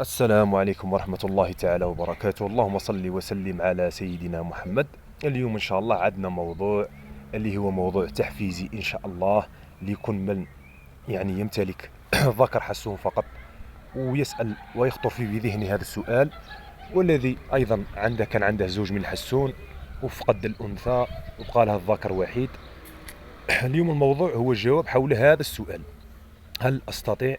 السلام عليكم ورحمة الله تعالى وبركاته. اللهم صل وسلم على سيدنا محمد. اليوم إن شاء الله عندنا موضوع اللي هو موضوع تحفيزي إن شاء الله، لكل من يعني يمتلك ذكر حسون فقط ويسأل ويخطر في بذهنه هذا السؤال، والذي أيضا كان عنده زوج من الحسون وفقد الأنثى وبقى له الذكر وحيد. اليوم الموضوع هو الجواب حول هذا السؤال: هل أستطيع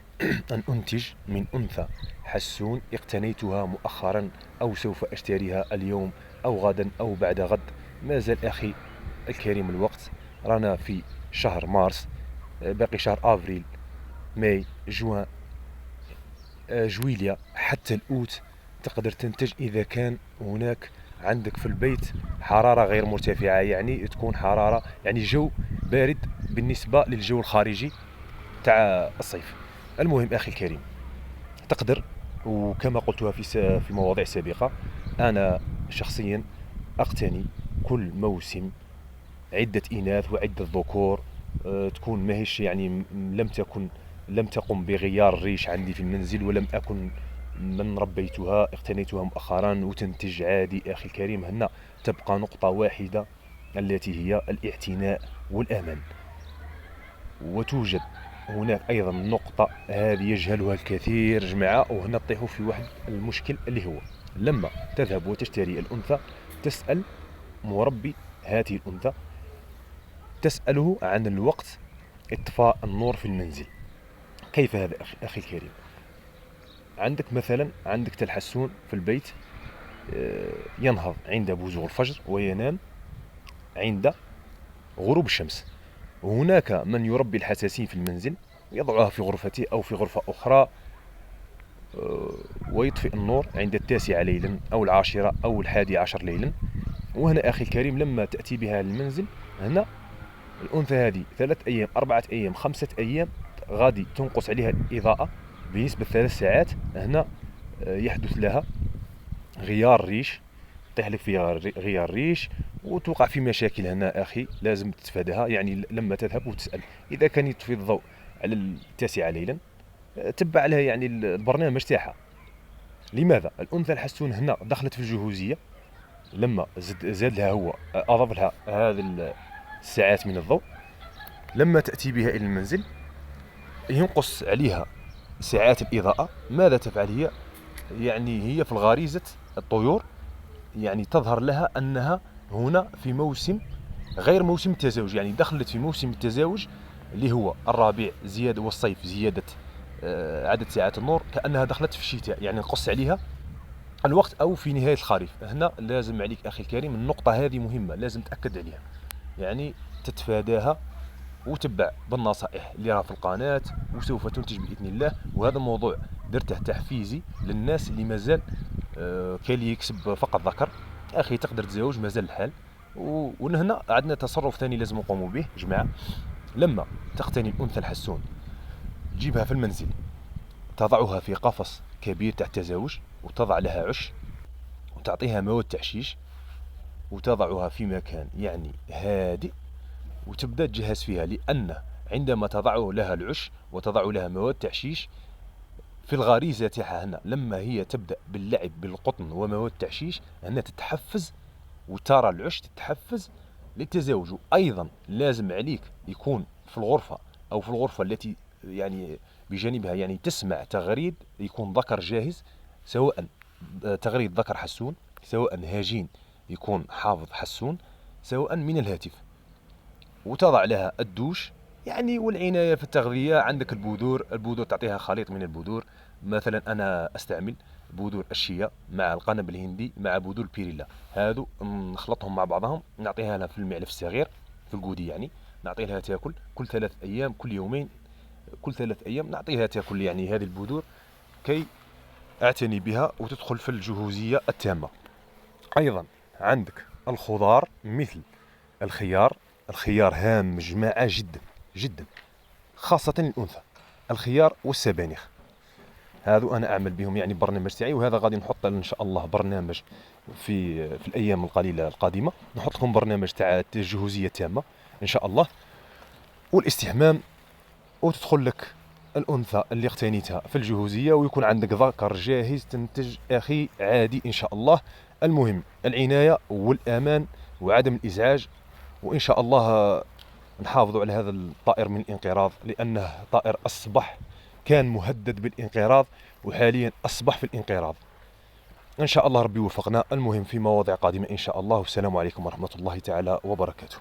أن أنتج من أنثى حسون اقتنيتها مؤخرا، أو سوف أشتريها اليوم أو غدا أو بعد غد؟ ما زال أخي الكريم الوقت، رانا في شهر مارس، باقي شهر أفريل، ماي، جوان، جويليا، حتى الأوت. تقدر تنتج إذا كان هناك عندك في البيت حرارة غير مرتفعة، يعني تكون حرارة يعني جو بارد بالنسبة للجو الخارجي تاع الصيف. المهم أخي الكريم، تقدر، وكما قلتها في مواضيع سابقة، أنا شخصيا أقتني كل موسم عدة إناث وعدة ذكور. تكون ماهيش يعني لم تقم بغيار الريش عندي في المنزل، ولم أكن من ربيتها، اقتنيتها مؤخرا وتنتج عادي. أخي الكريم، هنا تبقى نقطة واحدة التي هي الاعتناء والأمان. وتوجد هناك أيضا نقطة هذه يجهلها الكثير جماعة، وهنا تطيحوا في واحد المشكل، اللي هو لما تذهب وتشتري الأنثى تسأل مربي هذه الأنثى، تسأله عن الوقت إطفاء النور في المنزل. كيف هذا أخي الكريم؟ عندك مثلا تلحسون في البيت، ينهض عند بزوغ الفجر وينام عند غروب الشمس. هناك من يربي الحساسين في المنزل، يضعها في غرفته أو في غرفة أخرى، ويطفئ النور عند 9 ليلا أو 10 أو 11 ليلا. وهنا أخي الكريم لما تأتي بها للمنزل، هنا الأنثى هذه 3 أيام 4 أيام 5 أيام غادي تنقص عليها الإضاءة بنسبة 3 ساعات. هنا يحدث لها غيار ريش، يطيح لك فيها غيار ريش وتوقع في مشاكل. هنا أخي لازم تتفاداها، يعني لما تذهب وتسأل إذا كان يطفي الضوء على 9 ليلا، تبع لها يعني البرنامج تاعها. لماذا؟ الأنثى الحسون هنا دخلت في الجهوزية، لما زاد لها هو أضاف لها هذه الساعات من الضوء، لما تأتي بها إلى المنزل ينقص عليها ساعات الإضاءة. ماذا تفعل هي؟ يعني هي في الغريزة الطيور، يعني تظهر لها أنها هنا في موسم غير موسم التزاوج، يعني دخلت في موسم التزاوج اللي هو الربيع زيادة والصيف زيادة عدد ساعات النور، كأنها دخلت في الشتاء، يعني نقص عليها الوقت أو في نهاية الخريف. هنا لازم عليك أخي الكريم، النقطة هذه مهمة لازم تأكد عليها، يعني تتفاداها وتبع بالنصائح اللي راها في القناة، وسوف تنتج بإذن الله. وهذا الموضوع درته تحفيزي للناس اللي مازال كاين اللي يكسب فقط ذكر. أخي تقدر تزوج مازال الحال. وهنا عندنا تصرف ثاني لازم نقوموا به جماعة: لما تقتني الأنثى الحسون تجيبها في المنزل، تضعها في قفص كبير تاع التزاوج، وتضع لها عش، وتعطيها مواد تعشيش، وتضعها في مكان يعني هادئ، وتبدأ تجهز فيها. لأن عندما تضع لها العش وتضع لها مواد تعشيش في الغريزة تاعها، هنا لما هي تبدأ باللعب بالقطن ومواد تعشيش، هنا تتحفز وترى العش تتحفز للتزاوج. أيضا لازم عليك يكون في الغرفة أو في الغرفة التي يعني بجانبها يعني تسمع تغريد، يكون ذكر جاهز، سواء تغريد ذكر حسون، سواء هاجين يكون حافظ حسون، سواء من الهاتف. وتضع لها الدوش يعني، والعناية في التغذية. عندك البذور تعطيها خليط من البذور، مثلا أنا أستعمل بذور الشيا مع القنب الهندي مع بذور البيريلا، هادو نخلطهم مع بعضهم، نعطيها لها في المعلف الصغير في القودي، يعني نعطي لها تاكل كل 3 أيام، كل يومين، كل 3 أيام نعطيها تاكل يعني هذه البذور، كي أعتني بها وتدخل في الجهوزية التامة. أيضا عندك الخضار مثل الخيار. الخيار هام جماعة جدا جدا، خاصة الأنثى. الخيار والسبانخ هذو أنا أعمل بهم يعني برنامج تاعي، وهذا غادي نحط إن شاء الله برنامج في الأيام القليلة القادمة، نحط لكم برنامج تاع الجهوزية التامة إن شاء الله، والاستحمام، وتدخل لك الأنثى اللي اقتنيتها في الجهوزية، ويكون عندك ذكر جاهز تنتج أخي عادي إن شاء الله. المهم العناية والأمان وعدم الإزعاج، وإن شاء الله نحافظوا على هذا الطائر من الانقراض، لأنه طائر أصبح كان مهدد بالانقراض وحاليا أصبح في الانقراض. إن شاء الله ربي يوفقنا. المهم في مواضيع قادمة إن شاء الله، والسلام عليكم ورحمة الله تعالى وبركاته.